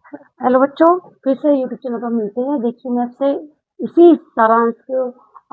Hello बच्चों, फिर से यूट्यूब चैनल पर मिलते हैं। देखिए, मैं आपसे इसी सारांश को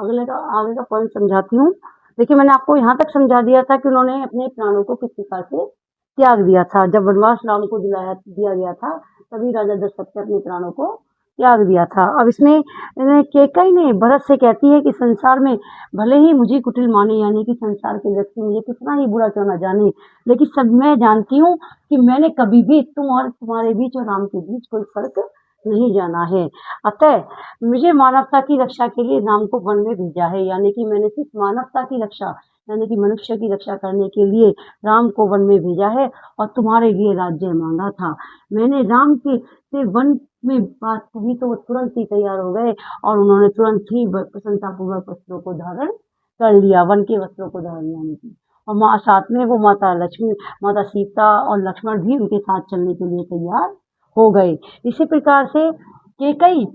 आगे का पॉइंट समझाती हूँ। देखिए, मैंने आपको यहाँ तक समझा दिया था कि उन्होंने अपने प्राणों को किस प्रकार से त्याग दिया था। जब वनवास राम को दिया गया था, तभी राजा दशरथ ने अपने प्राणों को त्याग दिया था। अब इसमें कैकेयी ने भरत से कहती है कि संसार में भले ही मुझे कुटिल माने, यानी कि संसार के व्यक्ति मुझे कितना ही बुरा क्यों ना जाने, लेकिन सब मैं जानती हूँ कि मैंने कभी भी तुम और तुम्हारे बीच और राम के बीच कोई फर्क नहीं जाना है। अतः मुझे मानवता की रक्षा के लिए राम को वन में भेजा है, यानी कि मैंने सिर्फ मानवता की रक्षा, यानी कि मनुष्य की रक्षा करने के लिए राम को वन में भेजा है और तुम्हारे लिए राज्य मांगा था। मैंने राम के से वन में बात कही तो वो तुरंत ही तैयार हो गए और उन्होंने तुरंत ही प्रसन्नतापूर्वक वस्त्रों को धारण कर लिया, वन के वस्त्रों को धारण यानी कि। और साथ में वो माता लक्ष्मी, माता सीता और लक्ष्मण भी उनके साथ चलने के लिए तैयार हो गए। इसी प्रकार से कैकेयी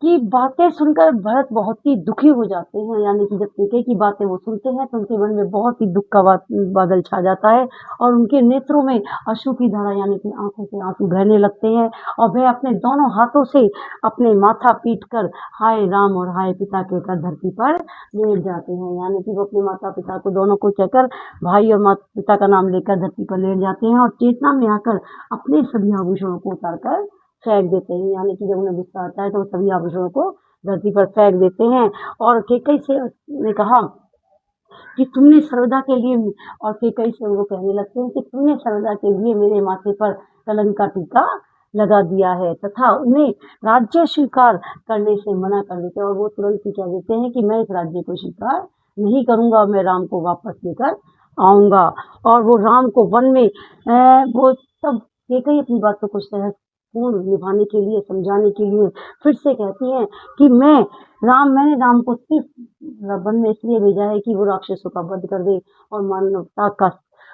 की बातें सुनकर भरत बहुत ही दुखी हो जाते हैं, यानी कि जब कैकेयी की बातें वो सुनते हैं तो उनके मन में बहुत ही दुख का बादल छा जाता है और उनके नेत्रों में अश्रु की धारा, यानी कि आंखों से आंसू बहने लगते हैं और वे अपने दोनों हाथों से अपने माथा पीट कर हाय राम और हाय पिता कहकर धरती पर लेट जाते हैं, यानी कि वो अपने माता पिता को दोनों को कहकर भाई और माता पिता का नाम लेकर धरती पर लेट जाते हैं और चेतना में आकर अपने सभी आभूषणों को उतार कर फेंक देते हैं, यानी कि जब उन्हें गुस्सा आता है तो वो सभी आभूषणों को धरती पर फेंक देते हैं। और कैकेयी से ने कहा कि तुमने सर्वदा के लिए, और कैकेयी से वो कहने लगते हैं कि तुमने सर्वदा के लिए मेरे माथे पर कलंक का टीका लगा दिया है, तथा उन्हें राज्य स्वीकार करने से मना कर देते हैं और वो तुरंत ही कह देते हैं कि मैं इस राज्य को स्वीकार नहीं करूंगा, मैं राम को वापस लेकर आऊंगा। और वो राम को वन में वो तब कैकेयी अपनी बातों को सहजपूर्ण निभाने के लिए, समझाने के लिए फिर से कहती हैं कि मैंने राम को सिर्फ वन में इसलिए भेजा है कि वो राक्षसों का वध कर दे और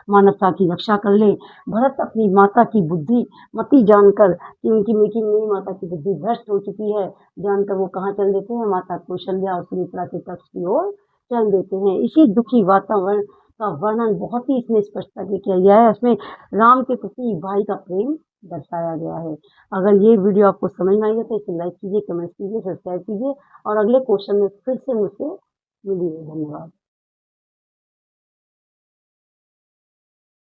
मानवता की रक्षा कर ले। भरत अपनी माता की बुद्धि मति जानकर कि मेरी माता की बुद्धि भ्रष्ट हो चुकी है, जानकर वो कहाँ चल देते हैं, माता कौशल्या और सुमित्रा के तख्त की ओर चल देते हैं। इसी दुखी वातावरण का वर्णन बहुत ही इसमें स्पष्टता से किया गया है। उसमें राम के प्रति भाई का प्रेम दर्शाया गया है। अगर ये वीडियो आपको समझ में आई है तो इसे लाइक कीजिए, कमेंट कीजिए, सब्सक्राइब कीजिए और अगले क्वेश्चन में फिर से मुझसे मिलिए। धन्यवाद।